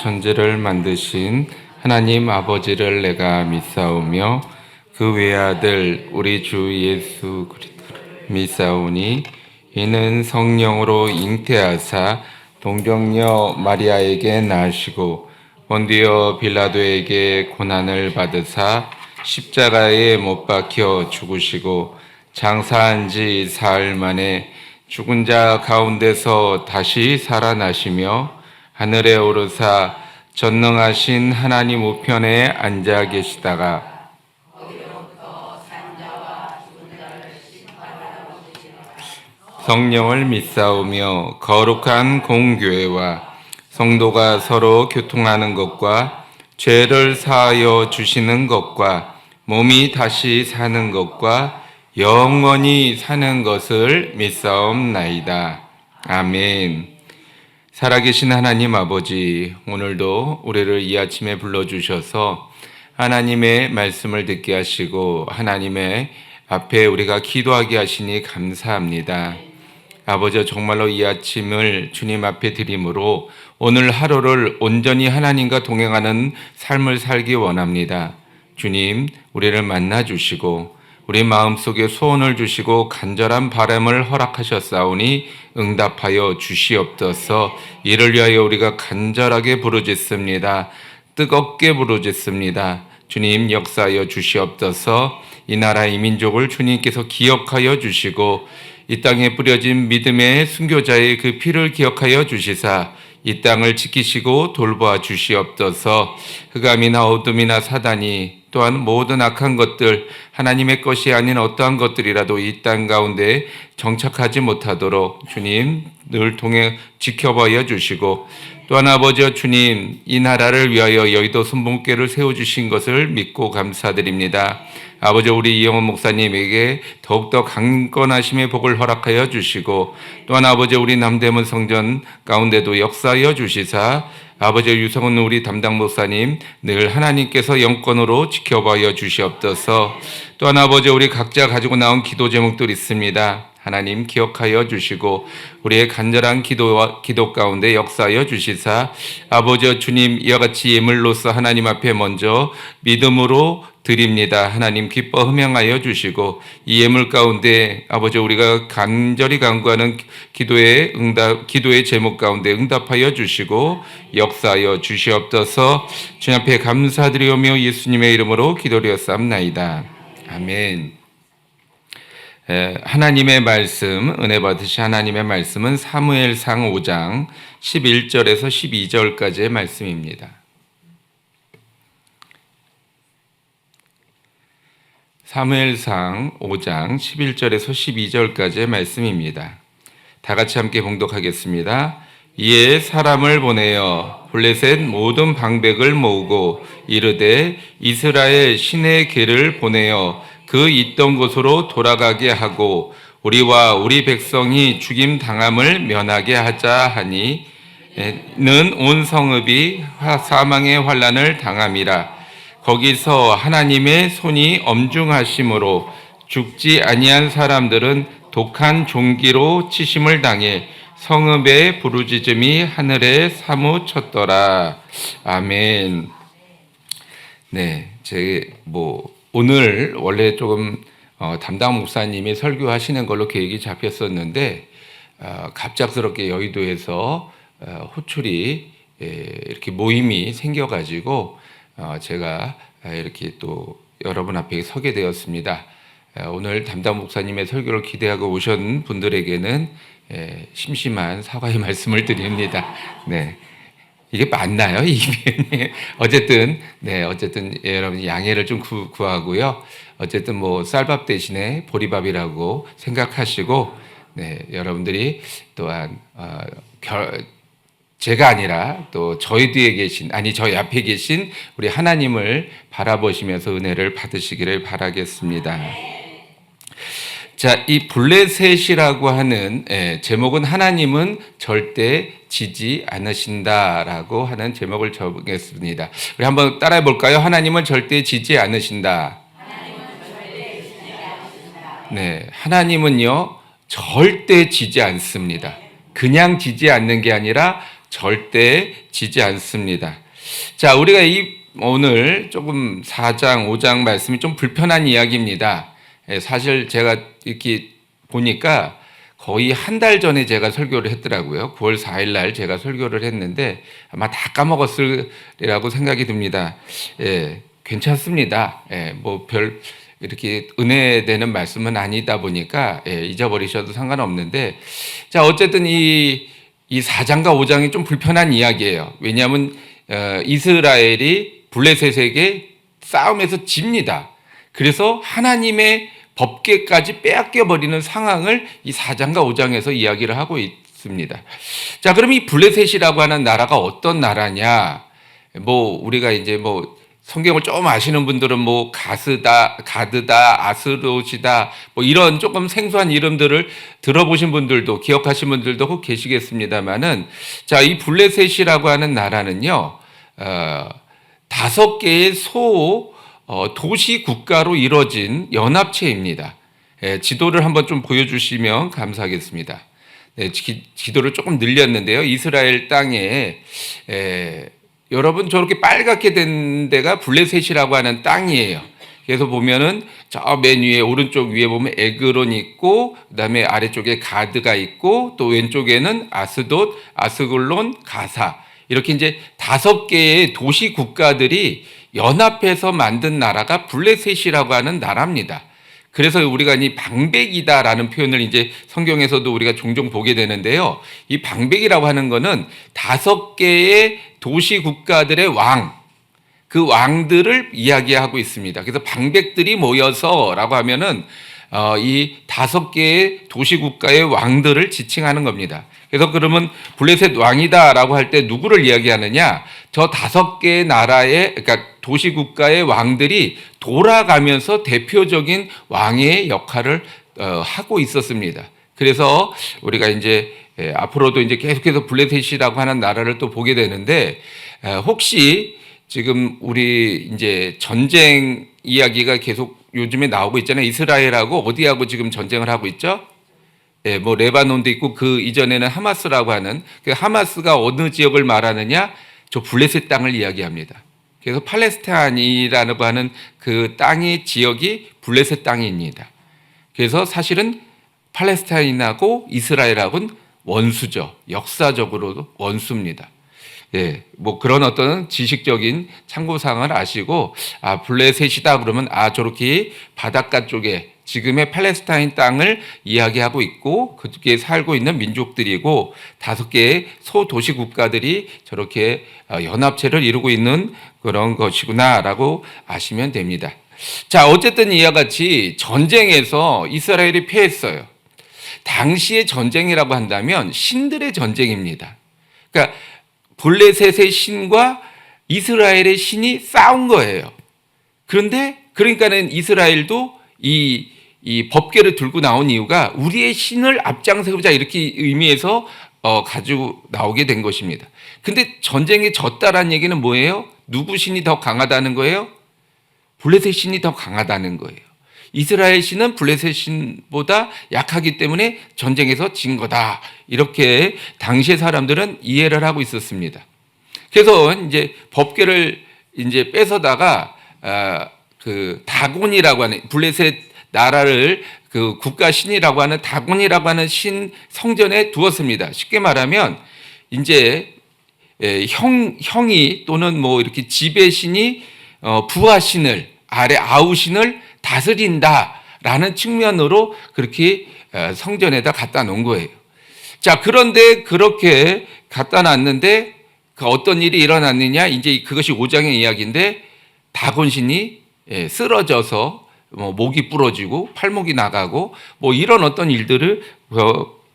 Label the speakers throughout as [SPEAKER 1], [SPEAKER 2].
[SPEAKER 1] 천지를 만드신 하나님 아버지를 내가 믿사오며 그 외아들 우리 주 예수 그리스도를 믿사오니 이는 성령으로 잉태하사 동정녀 마리아에게 나시고 본디오 빌라도에게 고난을 받으사 십자가에 못 박혀 죽으시고 장사한 지 사흘 만에 죽은 자 가운데서 다시 살아나시며 하늘에 오르사 전능하신 하나님 우편에 앉아 계시다가 성령을 믿사오며 거룩한 공교회와 성도가 서로 교통하는 것과 죄를 사하여 주시는 것과 몸이 다시 사는 것과 영원히 사는 것을 믿사옵나이다. 아멘. 살아계신 하나님 아버지, 오늘도 우리를 이 아침에 불러주셔서 하나님의 말씀을 듣게 하시고 하나님의 앞에 우리가 기도하게 하시니 감사합니다. 아버지, 정말로 이 아침을 주님 앞에 드림으로 오늘 하루를 온전히 하나님과 동행하는 삶을 살기 원합니다. 주님, 우리를 만나 주시고 우리 마음속에 소원을 주시고 간절한 바람을 허락하셨사오니 응답하여 주시옵소서. 이를 위하여 우리가 간절하게 부르짖습니다. 뜨겁게 부르짖습니다. 주님, 역사하여 주시옵소서. 이 나라 이 민족을 주님께서 기억하여 주시고 이 땅에 뿌려진 믿음의 순교자의 그 피를 기억하여 주시사 이 땅을 지키시고 돌보아 주시옵소서. 흑암이나 어둠이나 사단이 또한 모든 악한 것들, 하나님의 것이 아닌 어떠한 것들이라도 이 땅 가운데 정착하지 못하도록 주님 늘 통해 지켜봐야 주시고, 또한 아버지와 주님, 이 나라를 위하여 여의도 순복음교회를 세워주신 것을 믿고 감사드립니다. 아버지, 우리 이영원 목사님에게 더욱더 강건하심의 복을 허락하여 주시고, 또한 아버지 우리 남대문 성전 가운데도 역사하여 주시사 아버지 유성은 우리 담당 목사님 늘 하나님께서 영권으로 지켜봐야 주시옵소서. 또한 아버지 우리 각자 가지고 나온 기도 제목들 있습니다. 하나님 기억하여 주시고 우리의 간절한 기도 가운데 역사하여 주시사 아버지 주님, 이와 같이 예물로서 하나님 앞에 먼저 믿음으로 드립니다. 하나님 기뻐 흠양하여 주시고 이 예물 가운데 아버지 우리가 간절히 간구하는 기도의 제목 가운데 응답하여 주시고 역사하여 주시옵소서. 주님 앞에 감사드리오며 예수님의 이름으로 기도드렸사옵나이다. 아멘. 하나님의 말씀, 은혜 받으신 하나님의 말씀은 사무엘상 5장 11절에서 12절까지의 말씀입니다. 사무엘상 5장 11절에서 12절까지의 말씀입니다. 다 같이 함께 봉독하겠습니다. 이에 사람을 보내어 블레셋 모든 방백을 모으고 이르되 이스라엘 신의 계를 보내어 그 있던 곳으로 돌아가게 하고 우리와 우리 백성이 죽임 당함을 면하게 하자 하니 는 온 성읍이 사망의 환난을 당함이라. 거기서 하나님의 손이 엄중하심으로 죽지 아니한 사람들은 독한 종기로 치심을 당해 성읍의 부르짖음이 하늘에 사무쳤더라. 아멘. 네, 오늘 원래 조금 담당 목사님이 설교하시는 걸로 계획이 잡혔었는데 갑작스럽게 여의도에서 호출이 이렇게 모임이 생겨가지고 제가 이렇게 또 여러분 앞에 서게 되었습니다. 오늘 담당 목사님의 설교를 기대하고 오신 분들에게는 심심한 사과의 말씀을 드립니다. 네. 이게 맞나요? 이게 어쨌든 여러분 양해를 좀 구하고요. 어쨌든 쌀밥 대신에 보리밥이라고 생각하시고, 여러분들이 또한 제가 아니라 또 저희 뒤에 계신, 저희 앞에 계신 우리 하나님을 바라보시면서 은혜를 받으시기를 바라겠습니다. 자, 이 블레셋이라고 하는 제목은 하나님은 절대 지지 않으신다라고 하는 제목을 적겠습니다. 우리 한번 따라해 볼까요? 하나님은 절대 지지 않으신다. 네, 하나님은요 절대 지지 않습니다. 그냥 지지 않는 게 아니라 절대 지지 않습니다. 자, 우리가 오늘 조금 4장, 5장 말씀이 좀 불편한 이야기입니다. 사실 제가 이렇게 보니까 거의 한 달 전에 제가 설교를 했더라고요. 9월 4일 날 제가 설교를 했는데 아마 다 까먹었으리라고 생각이 듭니다. 괜찮습니다. 뭐 이렇게 은혜되는 말씀은 아니다 보니까 잊어버리셔도 상관없는데, 자, 어쨌든 이 4장과 5장이 좀 불편한 이야기예요. 왜냐하면 이스라엘이 블레셋에게 싸움에서 집니다. 그래서 하나님의 법궤까지 빼앗겨 버리는 상황을 이 4장과 5장에서 이야기를 하고 있습니다. 자, 그럼 이 블레셋이라고 하는 나라가 어떤 나라냐? 뭐 우리가 이제 뭐 성경을 좀 아시는 분들은 뭐 가드다, 아스롯이다, 뭐 이런 조금 생소한 이름들을 들어보신 분들도, 기억하신 분들도 혹 계시겠습니다만은, 자, 이 블레셋이라고 하는 나라는요, 5개의 도시 국가로 이루어진 연합체입니다. 지도를 한번 좀 보여주시면 감사하겠습니다. 네, 지도를 조금 늘렸는데요. 이스라엘 땅에 여러분 저렇게 빨갛게 된 데가 블레셋이라고 하는 땅이에요. 그래서 보면은 저 맨 위에 오른쪽 위에 보면 에그론이 있고, 그다음에 아래쪽에 가드가 있고, 또 왼쪽에는 아스돗, 아스글론, 가사, 이렇게 이제 5개의 도시 국가들이 연합해서 만든 나라가 블레셋이라고 하는 나라입니다. 그래서 우리가 이 방백이다라는 표현을 이제 성경에서도 우리가 종종 보게 되는데요. 이 방백이라고 하는 거는 5개의 도시 국가들의 그 왕들을 이야기하고 있습니다. 그래서 방백들이 모여서라고 하면은 이 5개의 도시 국가의 왕들을 지칭하는 겁니다. 그래서 그러면 블레셋 왕이다라고 할 때 누구를 이야기하느냐? 저 5개의 나라의, 그러니까 도시 국가의 왕들이 돌아가면서 대표적인 왕의 역할을 하고 있었습니다. 그래서 우리가 이제 앞으로도 이제 계속해서 블레셋이라고 하는 나라를 또 보게 되는데, 혹시 지금 우리 이제 전쟁 이야기가 계속 요즘에 나오고 있잖아요. 이스라엘하고 어디하고 지금 전쟁을 하고 있죠? 뭐 레바논도 있고, 그 이전에는 하마스라고 하는, 그 하마스가 어느 지역을 말하느냐? 저 블레셋 땅을 이야기합니다. 그래서 팔레스타인이라고 하는 그 땅의 지역이 블레셋 땅입니다. 그래서 사실은 팔레스타인하고 이스라엘하고는 원수죠. 역사적으로도 원수입니다. 뭐 그런 어떤 지식적인 참고사항을 아시고, 블레셋이다 그러면 저렇게 바닷가 쪽에 지금의 팔레스타인 땅을 이야기하고 있고, 그쪽에 살고 있는 민족들이고, 5개의 소도시 국가들이 저렇게 연합체를 이루고 있는 그런 것이구나라고 아시면 됩니다. 자, 어쨌든 이와 같이 전쟁에서 이스라엘이 패했어요. 당시의 전쟁이라고 한다면 신들의 전쟁입니다. 그러니까 블레셋의 신과 이스라엘의 신이 싸운 거예요. 그러니까는 이스라엘도 이 법궤를 들고 나온 이유가 우리의 신을 앞장세우자, 이렇게 의미해서 가지고 나오게 된 것입니다. 근데 전쟁에 졌다라는 얘기는 뭐예요? 누구 신이 더 강하다는 거예요? 블레셋 신이 더 강하다는 거예요. 이스라엘 신은 블레셋 신보다 약하기 때문에 전쟁에서 진 거다, 이렇게 당시의 사람들은 이해를 하고 있었습니다. 그래서 이제 법궤를 이제 뺏어다가 그 다곤이라고 하는 블레셋 나라를 그 국가 신이라고 하는 다곤이라고 하는 신 성전에 두었습니다. 쉽게 말하면 이제 형이 또는 뭐 이렇게 지배신이 부하신을, 아래 아우신을 다스린다라는 측면으로 그렇게 성전에다 갖다 놓은 거예요. 자, 그런데 그렇게 갖다 놨는데 그 어떤 일이 일어났느냐? 이제 그것이 5장의 이야기인데, 다곤신이 쓰러져서 뭐 목이 부러지고 팔목이 나가고 뭐 이런 어떤 일들을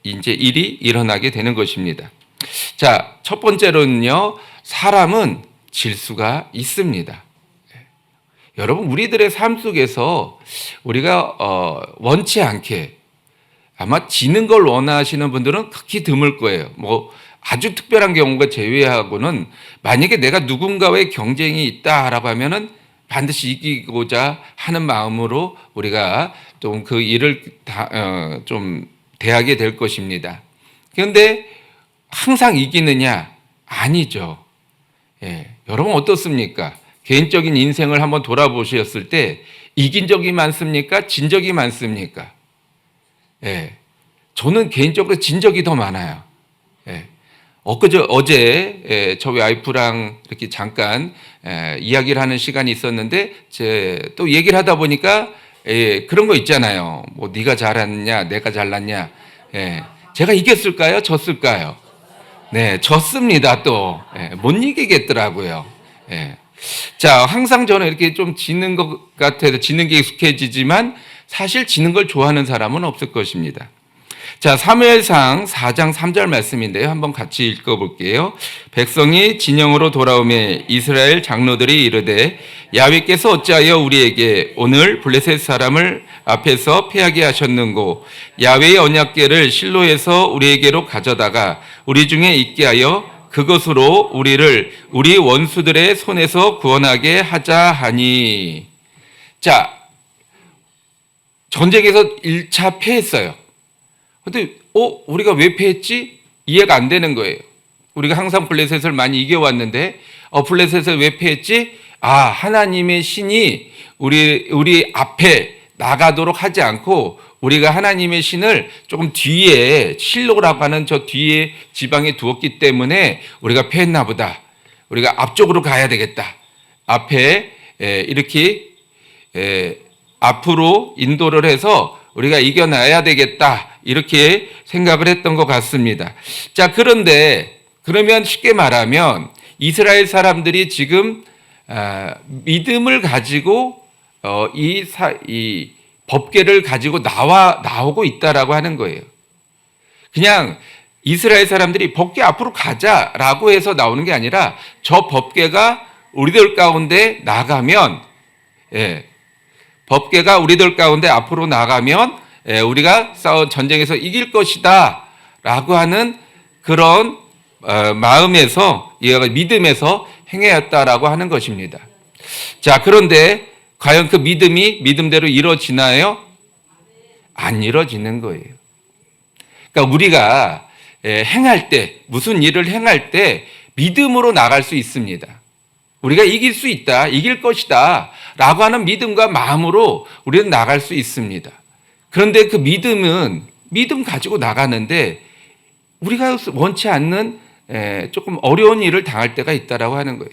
[SPEAKER 1] 이제 일이 일어나게 되는 것입니다. 자, 첫 번째로는요, 사람은 질수가 있습니다. 여러분, 우리들의 삶 속에서 우리가 원치 않게 아마 지는 걸 원하시는 분들은 극히 드물 거예요. 뭐 아주 특별한 경우가 제외하고는, 만약에 내가 누군가와의 경쟁이 있다라고 하면은 반드시 이기고자 하는 마음으로 우리가 좀 그 일을 좀 대하게 될 것입니다. 그런데 항상 이기느냐? 아니죠. 예. 여러분 어떻습니까? 개인적인 인생을 한번 돌아보셨을 때 이긴 적이 많습니까? 진 적이 많습니까? 예. 저는 개인적으로 진 적이 더 많아요. 예. 어제 저희 와이프랑 이렇게 잠깐 이야기를 하는 시간이 있었는데 또 얘기를 하다 보니까 그런 거 있잖아요. 뭐 네가 잘했냐, 내가 잘났냐. 제가 이겼을까요? 졌을까요? 네, 졌습니다. 또 못 이기겠더라고요. 자, 항상 저는 이렇게 좀 지는 것 같아서 지는 게 익숙해지지만 사실 지는 걸 좋아하는 사람은 없을 것입니다. 자, 사무엘상 4장 3절 말씀인데요. 한번 같이 읽어볼게요. 백성이 진영으로 돌아오매 이스라엘 장로들이 이르되 야훼께서 어찌하여 우리에게 오늘 블레셋 사람을 앞에서 패하게 하셨는고 야훼의 언약궤를 실로에서 우리에게로 가져다가 우리 중에 있게 하여 그것으로 우리를 우리 원수들의 손에서 구원하게 하자 하니. 자, 전쟁에서 1차 패했어요. 근데 우리가 왜 패했지? 이해가 안 되는 거예요. 우리가 항상 블레셋을 많이 이겨왔는데 블레셋을 왜 패했지? 하나님의 신이 우리 앞에 나가도록 하지 않고 우리가 하나님의 신을 조금 뒤에 실로라고 하는 저 뒤에 지방에 두었기 때문에 우리가 패했나 보다. 우리가 앞쪽으로 가야 되겠다. 앞에 이렇게 앞으로 인도를 해서 우리가 이겨나야 되겠다. 이렇게 생각을 했던 것 같습니다. 자, 그런데 그러면 쉽게 말하면 이스라엘 사람들이 지금 믿음을 가지고 이 법궤를 가지고 나오고 있다라고 하는 거예요. 그냥 이스라엘 사람들이 법궤 앞으로 가자라고 해서 나오는 게 아니라 저 법궤가 우리들 가운데 나가면 법궤가 우리들 가운데 앞으로 나가면 우리가 싸운 전쟁에서 이길 것이다 라고 하는 그런 마음에서 믿음에서 행하였다라고 하는 것입니다. 자, 그런데 과연 그 믿음이 믿음대로 이루어지나요? 안 이루어지는 거예요. 그러니까 우리가 행할 때 무슨 일을 행할 때 믿음으로 나갈 수 있습니다. 우리가 이길 수 있다, 이길 것이다 라고 하는 믿음과 마음으로 우리는 나갈 수 있습니다. 그런데 그 믿음은 믿음 가지고 나가는데 우리가 원치 않는 조금 어려운 일을 당할 때가 있다라고 하는 거예요.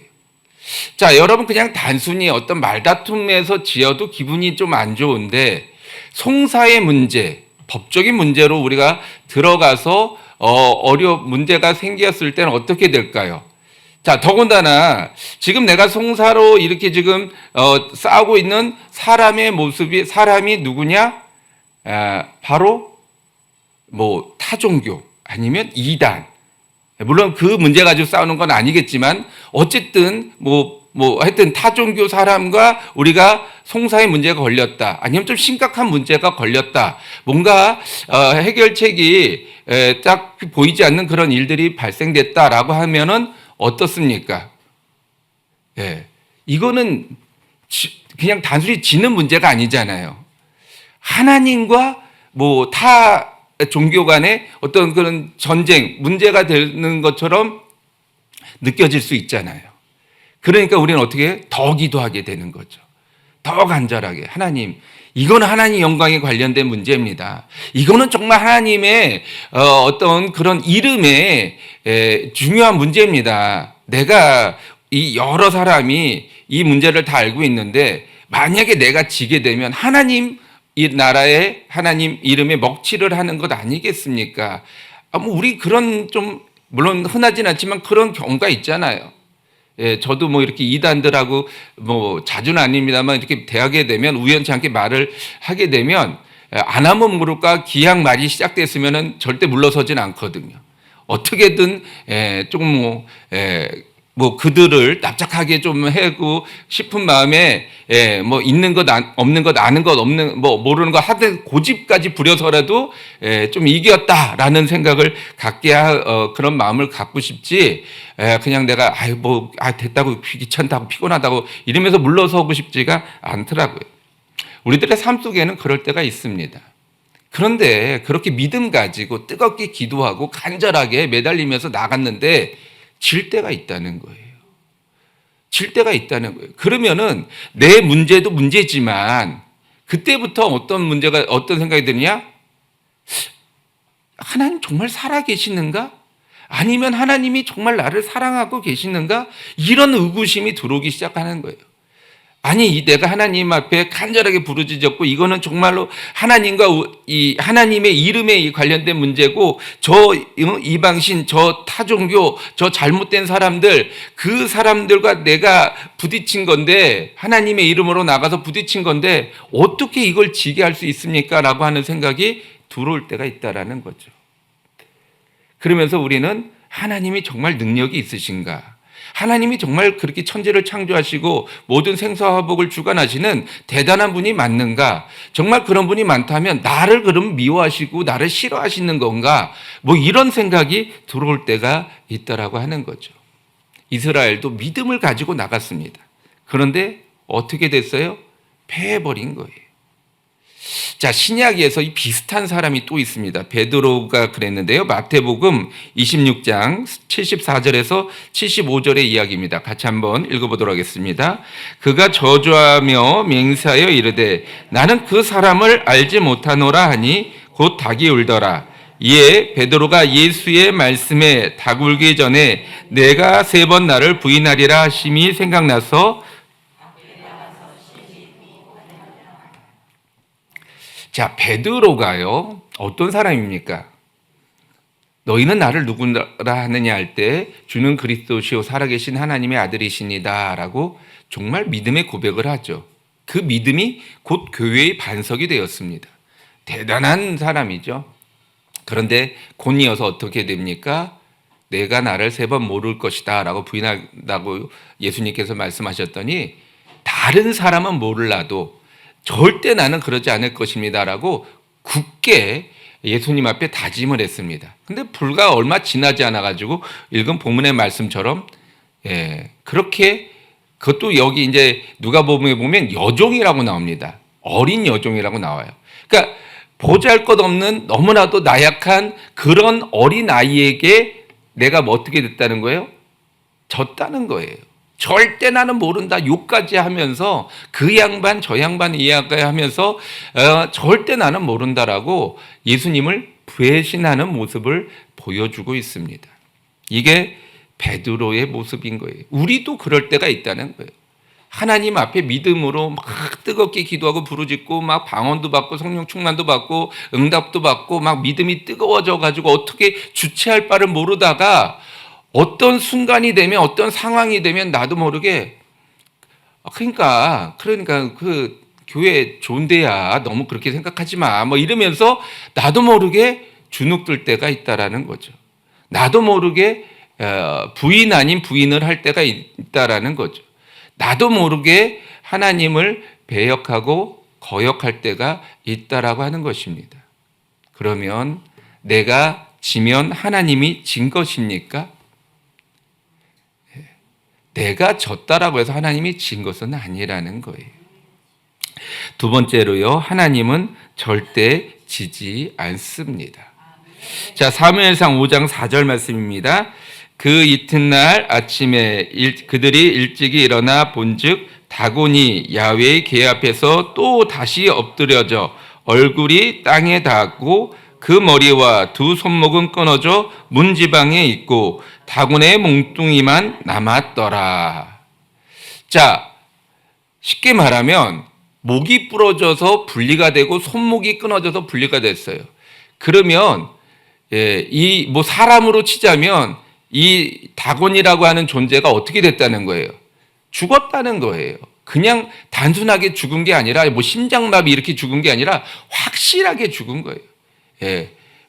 [SPEAKER 1] 자, 여러분 그냥 단순히 어떤 말다툼에서 지어도 기분이 좀 안 좋은데 송사의 문제, 법적인 문제로 우리가 들어가서 문제가 생겼을 때는 어떻게 될까요? 자, 더군다나 지금 내가 송사로 이렇게 지금 싸우고 있는 사람이 누구냐? 바로 뭐 타종교 아니면 이단. 물론 그 문제 가지고 싸우는 건 아니겠지만 어쨌든 하여튼 타종교 사람과 우리가 송사의 문제가 걸렸다. 아니면 좀 심각한 문제가 걸렸다. 뭔가 해결책이 딱 보이지 않는 그런 일들이 발생됐다라고 하면은 어떻습니까? 이거는 그냥 단순히 지는 문제가 아니잖아요. 하나님과 타 종교 간의 어떤 그런 전쟁, 문제가 되는 것처럼 느껴질 수 있잖아요. 그러니까 우리는 어떻게 더 기도하게 되는 거죠. 더 간절하게. 하나님, 이거는 하나님 영광에 관련된 문제입니다. 이거는 정말 하나님의 어떤 그런 이름에 중요한 문제입니다. 내가 이 여러 사람이 이 문제를 다 알고 있는데 만약에 내가 지게 되면 하나님 이 나라의 하나님 이름에 먹칠을 하는 것 아니겠습니까? 우리 그런 좀 물론 흔하진 않지만 그런 경우가 있잖아요. 저도 이렇게 이단들하고 자주는 아닙니다만 이렇게 대하게 되면 우연치 않게 말을 하게 되면 안 하면 모를까 기약 말이 시작됐으면은 절대 물러서진 않거든요. 어떻게든 조금 그들을 납작하게 좀 하고 싶은 마음에 있는 것 없는 것 아는 것 없는 모르는 것 하든 고집까지 부려서라도 좀 이겼다라는 생각을 갖게 그런 마음을 갖고 싶지 그냥 내가 됐다고 귀찮다고 피곤하다고 이러면서 물러서고 싶지가 않더라고요. 우리들의 삶 속에는 그럴 때가 있습니다. 그런데 그렇게 믿음 가지고 뜨겁게 기도하고 간절하게 매달리면서 나갔는데 질 때가 있다는 거예요. 질 때가 있다는 거예요. 그러면은 내 문제도 문제지만 그때부터 어떤 생각이 드느냐? 하나님 정말 살아계시는가? 아니면 하나님이 정말 나를 사랑하고 계시는가? 이런 의구심이 들어오기 시작하는 거예요. 아니, 내가 하나님 앞에 간절하게 부르짖었고 이거는 정말로 하나님과 이 하나님의 이름에 관련된 문제고, 저 이방신, 저 타종교, 저 잘못된 사람들, 그 사람들과 내가 부딪힌 건데, 하나님의 이름으로 나가서 부딪힌 건데 어떻게 이걸 지게 할 수 있습니까? 라고 하는 생각이 들어올 때가 있다라는 거죠. 그러면서 우리는 하나님이 정말 능력이 있으신가? 하나님이 정말 그렇게 천지를 창조하시고 모든 생사화복을 주관하시는 대단한 분이 맞는가? 정말 그런 분이 많다면 나를 그럼 미워하시고 나를 싫어하시는 건가? 뭐 이런 생각이 들어올 때가 있다라고 하는 거죠. 이스라엘도 믿음을 가지고 나갔습니다. 그런데 어떻게 됐어요? 패해버린 거예요. 자, 신약에서 이 비슷한 사람이 또 있습니다. 베드로가 그랬는데요. 마태복음 26장 74절에서 75절의 이야기입니다. 같이 한번 읽어보도록 하겠습니다. 그가 저주하며 맹세하여 이르되 나는 그 사람을 알지 못하노라 하니 곧 닭이 울더라. 이에 베드로가 예수의 말씀에 닭 울기 전에 내가 3번 나를 부인하리라 하심이 생각나서, 자, 베드로가요, 어떤 사람입니까? 너희는 나를 누구라 하느냐 할 때 주는 그리스도시요 살아계신 하나님의 아들이시니다 라고 정말 믿음의 고백을 하죠. 그 믿음이 곧 교회의 반석이 되었습니다. 대단한 사람이죠. 그런데 곧 이어서 어떻게 됩니까? 내가 나를 3번 모를 것이다 라고 부인한다고 예수님께서 말씀하셨더니, 다른 사람은 몰라도 절대 나는 그러지 않을 것입니다라고 굳게 예수님 앞에 다짐을 했습니다. 근데 불과 얼마 지나지 않아 가지고 읽은 본문의 말씀처럼 그렇게, 그것도 여기 이제 누가복음에 보면 여종이라고 나옵니다. 어린 여종이라고 나와요. 그러니까 보잘것없는 너무나도 나약한 그런 어린 아이에게 내가 뭐 어떻게 됐다는 거예요? 졌다는 거예요. 절대 나는 모른다 욕까지 하면서 그 양반 저 양반 이야기하면서 절대 나는 모른다라고 예수님을 배신하는 모습을 보여주고 있습니다. 이게 베드로의 모습인 거예요. 우리도 그럴 때가 있다는 거예요. 하나님 앞에 믿음으로 막 뜨겁게 기도하고 부르짖고 막 방언도 받고 성령 충만도 받고 응답도 받고 막 믿음이 뜨거워져 가지고 어떻게 주체할 바를 모르다가 어떤 순간이 되면, 어떤 상황이 되면 나도 모르게 그러니까 그 교회 좋은 데야, 너무 그렇게 생각하지 마, 뭐 이러면서 나도 모르게 주눅들 때가 있다라는 거죠. 나도 모르게 부인 아닌 부인을 할 때가 있다라는 거죠. 나도 모르게 하나님을 배역하고 거역할 때가 있다라고 하는 것입니다. 그러면 내가 지면 하나님이 진 것입니까? 내가 졌다라고 해서 하나님이 진 것은 아니라는 거예요. 두 번째로요, 하나님은 절대 지지 않습니다. 자, 사무엘상 5장 4절 말씀입니다. 그 이튿날 아침에 그들이 일찍이 일어나 본즉 다곤이 야훼의 궤 앞에서 또 다시 엎드려져 얼굴이 땅에 닿았고 그 머리와 두 손목은 끊어져 문지방에 있고 다곤의 몽둥이만 남았더라. 자, 쉽게 말하면 목이 부러져서 분리가 되고 손목이 끊어져서 분리가 됐어요. 그러면 이 뭐 사람으로 치자면 이 다곤이라고 하는 존재가 어떻게 됐다는 거예요? 죽었다는 거예요. 그냥 단순하게 죽은 게 아니라 뭐 심장마비 이렇게 죽은 게 아니라 확실하게 죽은 거예요.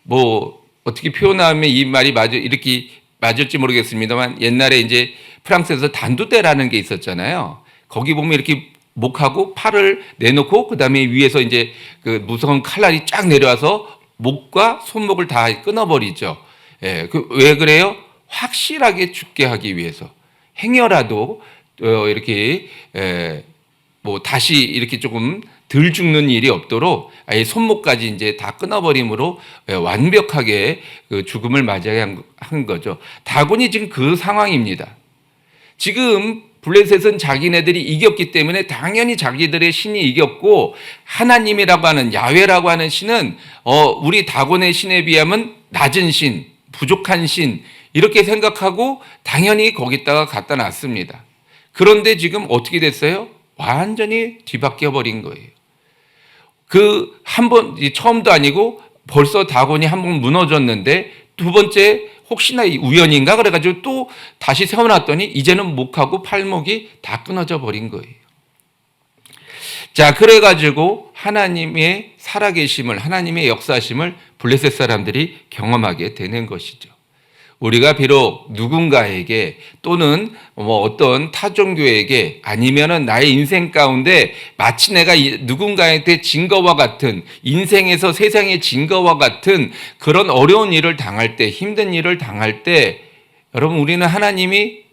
[SPEAKER 1] 뭐 어떻게 표현하면 이 말이 이렇게 맞을지 모르겠습니다만, 옛날에 이제 프랑스에서 단두대라는 게 있었잖아요. 거기 보면 이렇게 목하고 팔을 내놓고 그 다음에 위에서 이제 그 무서운 칼날이 쫙 내려와서 목과 손목을 다 끊어버리죠. 왜 그래요? 확실하게 죽게 하기 위해서. 행여라도 이렇게 뭐 다시 이렇게 조금 덜 죽는 일이 없도록 아예 손목까지 이제 다 끊어버림으로 완벽하게 그 죽음을 맞이하게 한 거죠. 다곤이 지금 그 상황입니다. 지금 블레셋은 자기네들이 이겼기 때문에 당연히 자기들의 신이 이겼고, 하나님이라고 하는 야훼라고 하는 신은 우리 다곤의 신에 비하면 낮은 신, 부족한 신 이렇게 생각하고 당연히 거기다가 갖다 놨습니다. 그런데 지금 어떻게 됐어요? 완전히 뒤바뀌어 버린 거예요. 그 한 번, 처음도 아니고 벌써 다곤이 한 번 무너졌는데 두 번째 혹시나 우연인가 그래가지고 또 다시 세워놨더니 이제는 목하고 팔목이 다 끊어져 버린 거예요. 자, 그래가지고 하나님의 살아계심을, 하나님의 역사심을 블레셋 사람들이 경험하게 되는 것이죠. 우리가 비록 누군가에게 또는 뭐 어떤 타종교에게 아니면은 나의 인생 가운데 마치 내가 누군가한테 진 것과 같은, 인생에서 세상에 진 것과 같은 그런 어려운 일을 당할 때, 힘든 일을 당할 때, 여러분 우리는 하나님이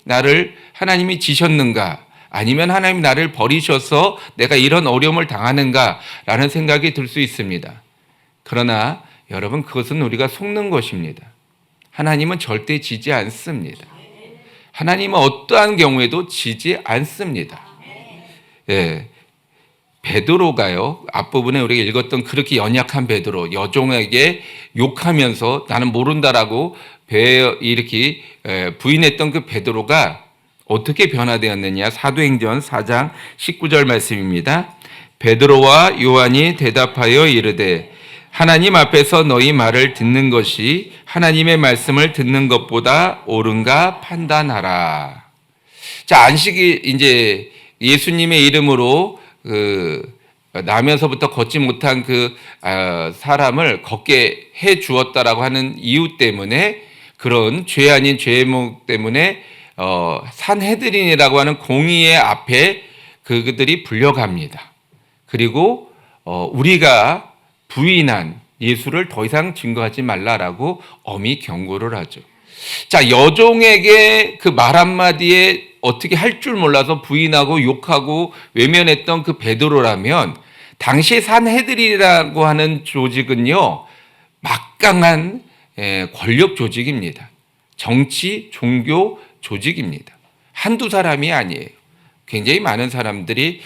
[SPEAKER 1] 지셨는가, 아니면 하나님이 나를 버리셔서 내가 이런 어려움을 당하는가라는 생각이 들 수 있습니다. 그러나 여러분, 그것은 우리가 속는 것입니다. 하나님은 절대 지지 않습니다. 하나님은 어떠한 경우에도 지지 않습니다. 예. 베드로가요, 앞부분에 우리가 읽었던 그렇게 연약한 베드로, 여종에게 욕하면서 나는 모른다라고 이렇게 부인했던 그 베드로가 어떻게 변화되었느냐. 사도행전 4장 19절 말씀입니다. 베드로와 요한이 대답하여 이르되 하나님 앞에서 너희 말을 듣는 것이 하나님의 말씀을 듣는 것보다 옳은가 판단하라. 자, 안식이 이제 예수님의 이름으로 나면서부터 걷지 못한 그 사람을 걷게 해 주었다라고 하는 이유 때문에, 그런 죄 아닌 죄목 때문에 산헤드린이라고 하는 공의의 앞에 그들이 불려갑니다. 그리고 우리가 부인한 예수를 더 이상 증거하지 말라라고 엄히 경고를 하죠. 자, 여종에게 그 말 한마디에 어떻게 할 줄 몰라서 부인하고 욕하고 외면했던 그 베드로라면, 당시에 산헤드린이라고 하는 조직은요, 막강한 권력 조직입니다. 정치, 종교 조직입니다. 한두 사람이 아니에요. 굉장히 많은 사람들이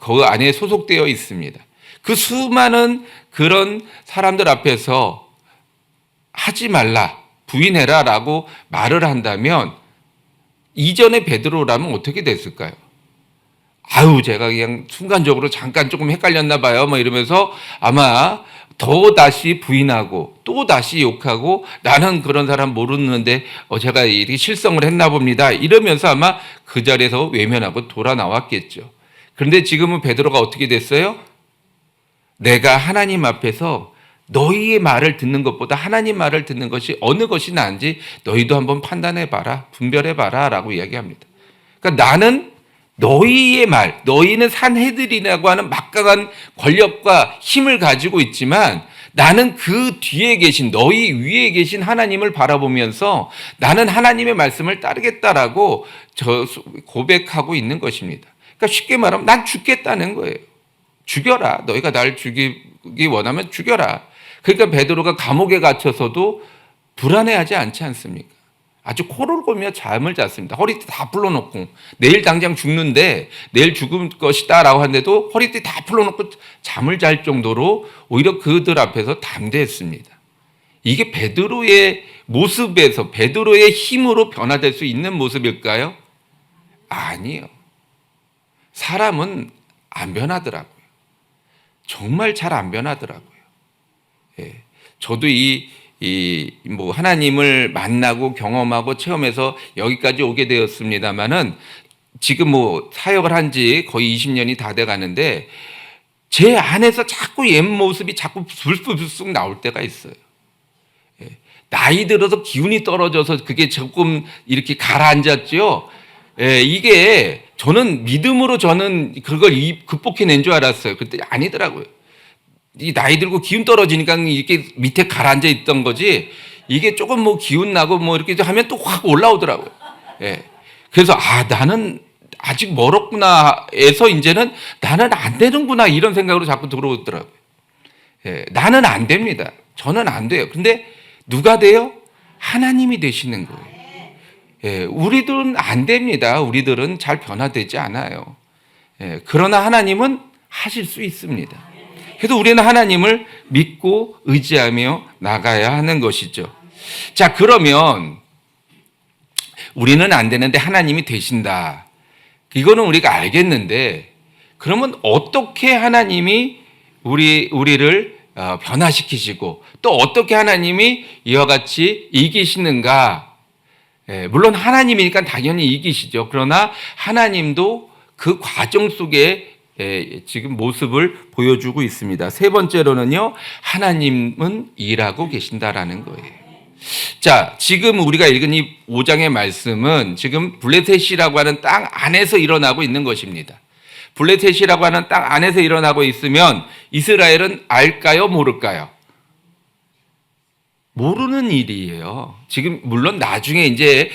[SPEAKER 1] 그 안에 소속되어 있습니다. 그 수많은 그런 사람들 앞에서 하지 말라, 부인해라 라고 말을 한다면 이전에 베드로라면 어떻게 됐을까요? 아유, 제가 그냥 순간적으로 잠깐 조금 헷갈렸나 봐요 뭐 이러면서 아마 더 다시 부인하고 또 다시 욕하고, 나는 그런 사람 모르는데 제가 이렇게 실성을 했나 봅니다 이러면서 아마 그 자리에서 외면하고 돌아 나왔겠죠. 그런데 지금은 베드로가 어떻게 됐어요? 내가 하나님 앞에서 너희의 말을 듣는 것보다 하나님 말을 듣는 것이 어느 것이 나은지 너희도 한번 판단해봐라, 분별해봐라 라고 이야기합니다. 그러니까 나는 너희의 말, 너희는 산헤드린이라고 하는 막강한 권력과 힘을 가지고 있지만 나는 그 뒤에 계신, 너희 위에 계신 하나님을 바라보면서 나는 하나님의 말씀을 따르겠다라고 고백하고 있는 것입니다. 그러니까 쉽게 말하면 난 죽겠다는 거예요. 죽여라. 너희가 날 죽이기 원하면 죽여라. 그러니까 베드로가 감옥에 갇혀서도 불안해하지 않지 않습니까? 아주 코를 골며 잠을 잤습니다. 허리띠 다 풀어놓고, 내일 당장 죽는데 내일 죽을 것이다 라고 하는데도 허리띠 다 풀어놓고 잠을 잘 정도로 오히려 그들 앞에서 담대했습니다. 이게 베드로의 모습에서, 베드로의 힘으로 변화될 수 있는 모습일까요? 아니요. 사람은 안 변하더라고요. 정말 잘 안 변하더라고요. 예. 저도 뭐 하나님을 만나고 경험하고 체험해서 여기까지 오게 되었습니다만은, 지금 뭐 사역을 한 지 거의 20년이 다 돼 가는데 제 안에서 자꾸 옛 모습이 자꾸 불쑥 나올 때가 있어요. 예. 나이 들어서 기운이 떨어져서 그게 조금 이렇게 가라앉았죠. 예. 이게 저는 믿음으로 그걸 극복해낸 줄 알았어요. 그때 아니더라고요. 이 나이 들고 기운 떨어지니까 이렇게 밑에 가라앉아 있던 거지, 이게 조금 뭐 기운 나고 뭐 이렇게 하면 또 확 올라오더라고요. 예. 그래서 나는 아직 멀었구나 해서 이제는 나는 안 되는구나 이런 생각으로 자꾸 들어오더라고요. 예, 나는 안 됩니다. 저는 안 돼요. 근데 누가 돼요? 하나님이 되시는 거예요. 예, 우리들은 안 됩니다. 우리들은 잘 변화되지 않아요. 예, 그러나 하나님은 하실 수 있습니다. 그래도 우리는 하나님을 믿고 의지하며 나가야 하는 것이죠. 자, 그러면 우리는 안 되는데 하나님이 되신다. 이거는 우리가 알겠는데, 그러면 어떻게 하나님이 우리를 변화시키시고 또 어떻게 하나님이 이와 같이 이기시는가? 물론 하나님이니까 당연히 이기시죠. 그러나 하나님도 그 과정 속에 지금 모습을 보여주고 있습니다. 세 번째로는요, 하나님은 일하고 계신다라는 거예요. 자, 지금 우리가 읽은 이 5장의 말씀은 지금 블레셋이라고 하는 땅 안에서 일어나고 있는 것입니다. 블레셋이라고 하는 땅 안에서 일어나고 있으면 이스라엘은 알까요, 모를까요? 모르는 일이에요. 지금 물론 나중에 이제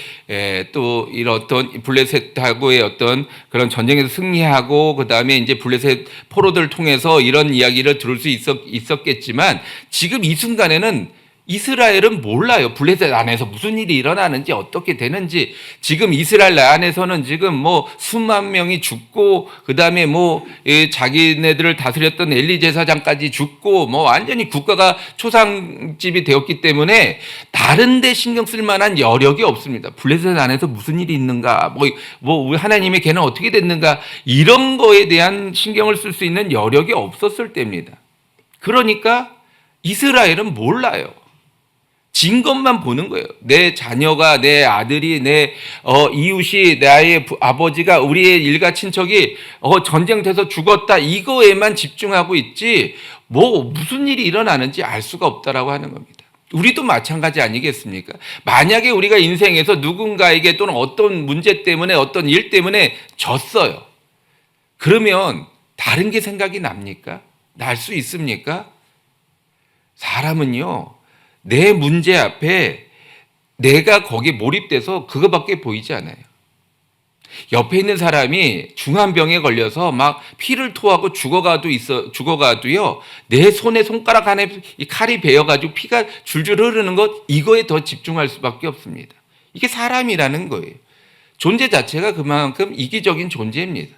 [SPEAKER 1] 또 이런 어떤 블레셋하고의 어떤 그런 전쟁에서 승리하고 그 다음에 이제 블레셋 포로들을 통해서 이런 이야기를 들을 수 있었겠지만 지금 이 순간에는 이스라엘은 몰라요. 블레셋 안에서 무슨 일이 일어나는지 어떻게 되는지. 지금 이스라엘 안에서는 지금 뭐 수만 명이 죽고 그다음에 뭐 자기네들을 다스렸던 엘리 제사장까지 죽고 뭐 완전히 국가가 초상집이 되었기 때문에 다른 데 신경 쓸 만한 여력이 없습니다. 블레셋 안에서 무슨 일이 있는가, 뭐 하나님의 걔는 어떻게 됐는가, 이런 거에 대한 신경을 쓸 수 있는 여력이 없었을 때입니다. 그러니까 이스라엘은 몰라요. 진 것만 보는 거예요. 내 자녀가, 내 아들이, 내 이웃이, 나의 아버지가, 우리의 일가 친척이 전쟁돼서 죽었다, 이거에만 집중하고 있지 뭐 무슨 일이 일어나는지 알 수가 없다라고 하는 겁니다. 우리도 마찬가지 아니겠습니까? 만약에 우리가 인생에서 누군가에게 또는 어떤 문제 때문에 어떤 일 때문에 졌어요. 그러면 다른 게 생각이 납니까? 날 수 있습니까? 사람은요, 내 문제 앞에 내가 거기에 몰입돼서 그거밖에 보이지 않아요. 옆에 있는 사람이 중한병에 걸려서 막 피를 토하고 죽어가도요, 내 손에 손가락 안에 이 칼이 베어가지고 피가 줄줄 흐르는 것, 이거에 더 집중할 수밖에 없습니다. 이게 사람이라는 거예요. 존재 자체가 그만큼 이기적인 존재입니다.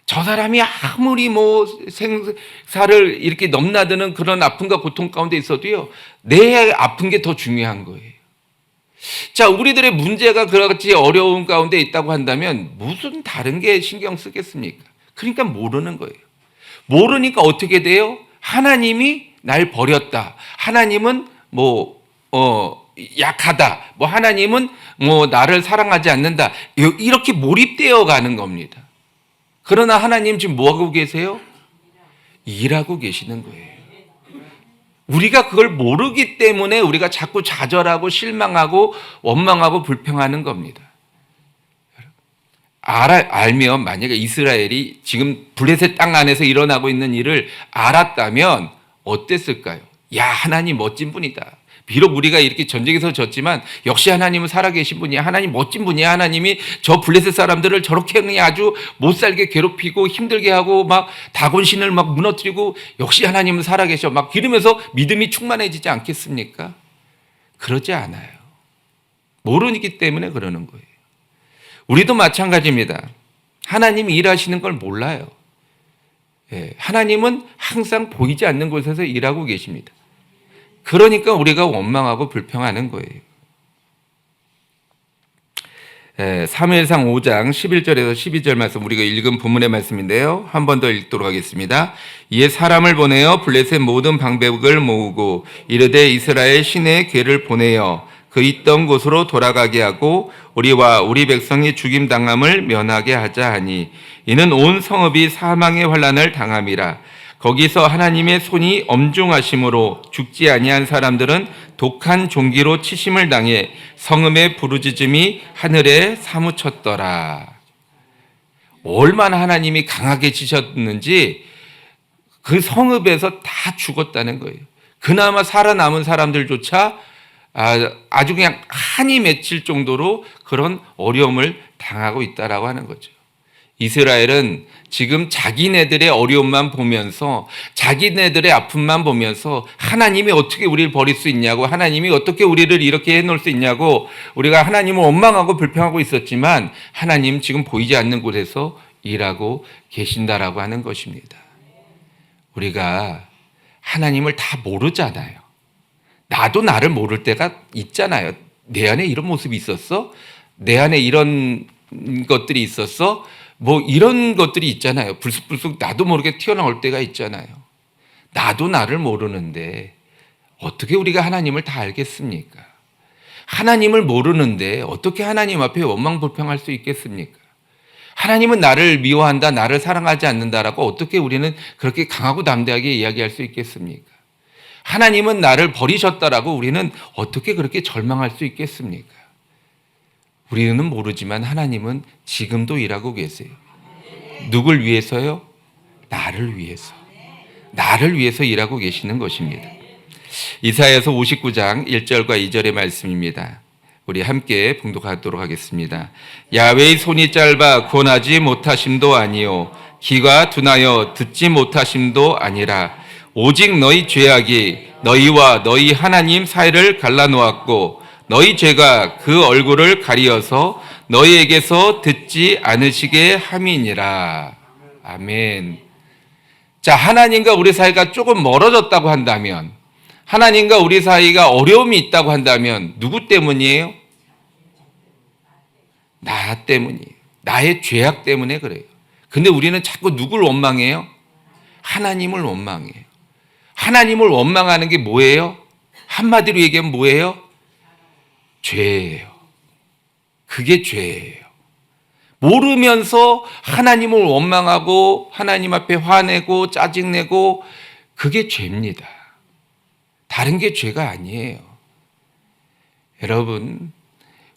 [SPEAKER 1] 저 사람이 아무리 뭐 생사를 이렇게 넘나드는 그런 아픔과 고통 가운데 있어도요, 내 아픈 게 더 중요한 거예요. 자, 우리들의 문제가 그렇지 어려운 가운데 있다고 한다면 무슨 다른 게 신경 쓰겠습니까? 그러니까 모르는 거예요. 모르니까 어떻게 돼요? 하나님이 날 버렸다. 하나님은 약하다. 뭐 하나님은 나를 사랑하지 않는다. 이렇게 몰입되어 가는 겁니다. 그러나 하나님 지금 뭐하고 계세요? 일하고 계시는 거예요. 우리가 그걸 모르기 때문에 우리가 자꾸 좌절하고 실망하고 원망하고 불평하는 겁니다. 알면, 만약에 이스라엘이 지금 블레셋 땅 안에서 일어나고 있는 일을 알았다면 어땠을까요? 야, 하나님 멋진 분이다. 비록 우리가 이렇게 전쟁에서 졌지만 역시 하나님은 살아계신 분이야. 하나님 멋진 분이야. 하나님이 저 블레셋 사람들을 저렇게 그냥 아주 못살게 괴롭히고 힘들게 하고 막 다곤신을 막 무너뜨리고 역시 하나님은 살아계셔. 막 이러면서 믿음이 충만해지지 않겠습니까? 그러지 않아요. 모르기 때문에 그러는 거예요. 우리도 마찬가지입니다. 하나님이 일하시는 걸 몰라요. 하나님은 항상 보이지 않는 곳에서 일하고 계십니다. 그러니까 우리가 원망하고 불평하는 거예요. 사무엘상 5장 11절에서 12절 말씀, 우리가 읽은 본문의 말씀인데요. 한 번 더 읽도록 하겠습니다. 이에 사람을 보내어 블레셋 모든 방백을 모으고 이르되 이스라엘 신의 궤를 보내어 그 있던 곳으로 돌아가게 하고 우리와 우리 백성이 죽임당함을 면하게 하자 하니 이는 온 성읍이 사망의 환난을 당함이라. 거기서 하나님의 손이 엄중하심으로 죽지 아니한 사람들은 독한 종기로 치심을 당해 성읍의 부르짖음이 하늘에 사무쳤더라. 얼마나 하나님이 강하게 치셨는지 그 성읍에서 다 죽었다는 거예요. 그나마 살아남은 사람들조차 아주 그냥 한이 맺힐 정도로 그런 어려움을 당하고 있다라고 하는 거죠. 이스라엘은 지금 자기네들의 어려움만 보면서 자기네들의 아픔만 보면서 하나님이 어떻게 우리를 버릴 수 있냐고, 하나님이 어떻게 우리를 이렇게 해놓을 수 있냐고, 우리가 하나님을 원망하고 불평하고 있었지만 하나님 지금 보이지 않는 곳에서 일하고 계신다라고 하는 것입니다. 우리가 하나님을 다 모르잖아요. 나도 나를 모를 때가 있잖아요. 내 안에 이런 모습이 있었어? 내 안에 이런 것들이 있었어? 뭐 이런 것들이 있잖아요. 불쑥불쑥 나도 모르게 튀어나올 때가 있잖아요. 나도 나를 모르는데 어떻게 우리가 하나님을 다 알겠습니까? 하나님을 모르는데 어떻게 하나님 앞에 원망불평할 수 있겠습니까? 하나님은 나를 미워한다, 나를 사랑하지 않는다라고 어떻게 우리는 그렇게 강하고 담대하게 이야기할 수 있겠습니까? 하나님은 나를 버리셨다라고 우리는 어떻게 그렇게 절망할 수 있겠습니까? 우리는 모르지만 하나님은 지금도 일하고 계세요. 누굴 위해서요? 나를 위해서. 나를 위해서 일하고 계시는 것입니다. 이사야서 59장 1절과 2절의 말씀입니다. 우리 함께 봉독하도록 하겠습니다. 야훼의 손이 짧아 구원하지 못하심도 아니요 귀가 둔하여 듣지 못하심도 아니라 오직 너희 죄악이 너희와 너희 하나님 사이를 갈라놓았고 너희 죄가 그 얼굴을 가리어서 너희에게서 듣지 않으시게 함이니라. 아멘. 자, 하나님과 우리 사이가 조금 멀어졌다고 한다면, 하나님과 우리 사이가 어려움이 있다고 한다면 누구 때문이에요? 나 때문이에요. 나의 죄악 때문에 그래요. 근데 우리는 자꾸 누굴 원망해요? 하나님을 원망해요. 하나님을 원망하는 게 뭐예요? 한마디로 얘기하면 뭐예요? 죄예요. 그게 죄예요. 모르면서 하나님을 원망하고 하나님 앞에 화내고 짜증내고 그게 죄입니다. 다른 게 죄가 아니에요. 여러분,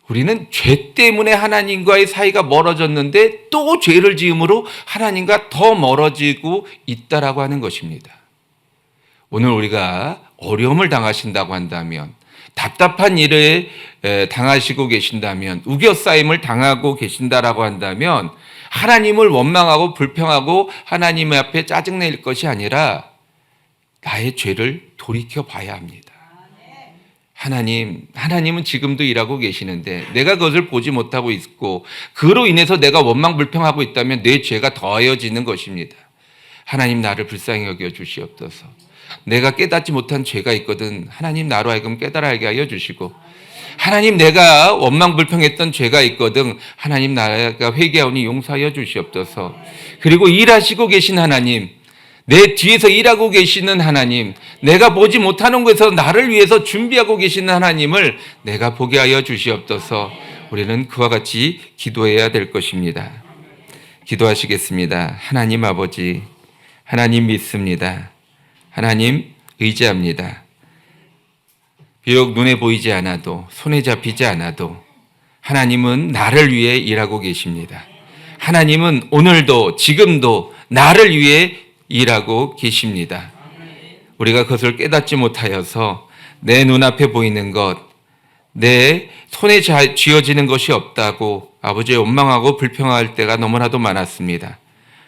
[SPEAKER 1] 우리는 죄 때문에 하나님과의 사이가 멀어졌는데 또 죄를 지음으로 하나님과 더 멀어지고 있다라고 하는 것입니다. 오늘 우리가 어려움을 당하신다고 한다면, 답답한 일을 당하시고 계신다면, 우겨싸임을 당하고 계신다라고 한다면 하나님을 원망하고 불평하고 하나님 앞에 짜증낼 것이 아니라 나의 죄를 돌이켜 봐야 합니다. 하나님은 지금도 일하고 계시는데 내가 그것을 보지 못하고 있고 그로 인해서 내가 원망불평하고 있다면 내 죄가 더하여지는 것입니다. 하나님, 나를 불쌍히 여겨 주시옵소서. 내가 깨닫지 못한 죄가 있거든 하나님, 나로 하여금 깨달아게 하여 주시고, 하나님, 내가 원망불평했던 죄가 있거든 하나님, 나가 회개하오니 용서하여 주시옵소서. 그리고 일하시고 계신 하나님, 내 뒤에서 일하고 계시는 하나님, 내가 보지 못하는 곳에서 나를 위해서 준비하고 계시는 하나님을 내가 보게 하여 주시옵소서. 우리는 그와 같이 기도해야 될 것입니다. 기도하시겠습니다. 하나님 아버지, 하나님 믿습니다. 하나님 의지합니다. 비록 눈에 보이지 않아도, 손에 잡히지 않아도 하나님은 나를 위해 일하고 계십니다. 하나님은 오늘도 지금도 나를 위해 일하고 계십니다. 우리가 그것을 깨닫지 못하여서 내 눈앞에 보이는 것, 내 손에 쥐어지는 것이 없다고 아버지의 원망하고 불평할 때가 너무나도 많았습니다.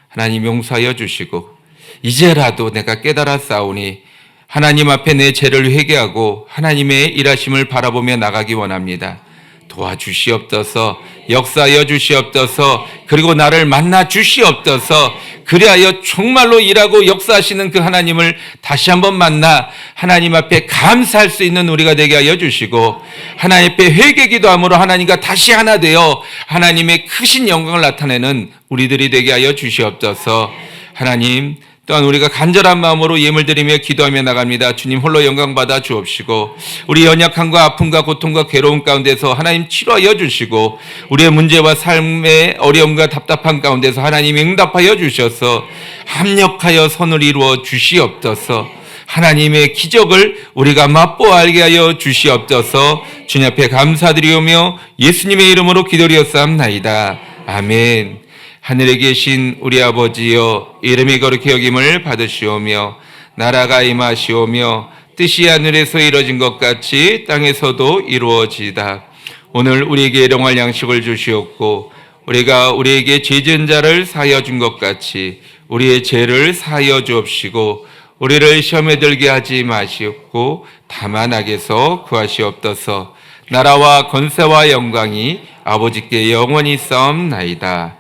[SPEAKER 1] 하나님 용서하여 주시고 이제라도 내가 깨달아 싸우니 하나님 앞에 내 죄를 회개하고 하나님의 일하심을 바라보며 나가기 원합니다. 도와주시옵소서, 역사하여 주시옵소서, 그리고 나를 만나 주시옵소서. 그리하여 정말로 일하고 역사하시는 그 하나님을 다시 한번 만나 하나님 앞에 감사할 수 있는 우리가 되게 하여 주시고, 하나님 앞에 회개기도함으로 하나님과 다시 하나 되어 하나님의 크신 영광을 나타내는 우리들이 되게 하여 주시옵소서. 하나님, 또한 우리가 간절한 마음으로 예물드리며 기도하며 나갑니다. 주님 홀로 영광 받아 주옵시고, 우리 연약함과 아픔과 고통과 괴로움 가운데서 하나님 치료하여 주시고, 우리의 문제와 삶의 어려움과 답답한 가운데서 하나님 응답하여 주셔서 합력하여 선을 이루어 주시옵소서. 하나님의 기적을 우리가 맛보아 알게 하여 주시옵소서. 주님 앞에 감사드리오며 예수님의 이름으로 기도드렸사옵나이다. 아멘. 하늘에 계신 우리 아버지여, 이름이 거룩히 여김을 받으시오며 나라가 임하시오며 뜻이 하늘에서 이루어진 것 같이 땅에서도 이루어지이다. 오늘 우리에게 일용할 양식을 주시옵고 우리가 우리에게 죄 지은 자를 사하여 준 것 같이 우리의 죄를 사하여 주옵시고 우리를 시험에 들게 하지 마시옵고 다만 악에서 구하시옵소서. 나라와 권세와 영광이 아버지께 영원히 싸움나이다.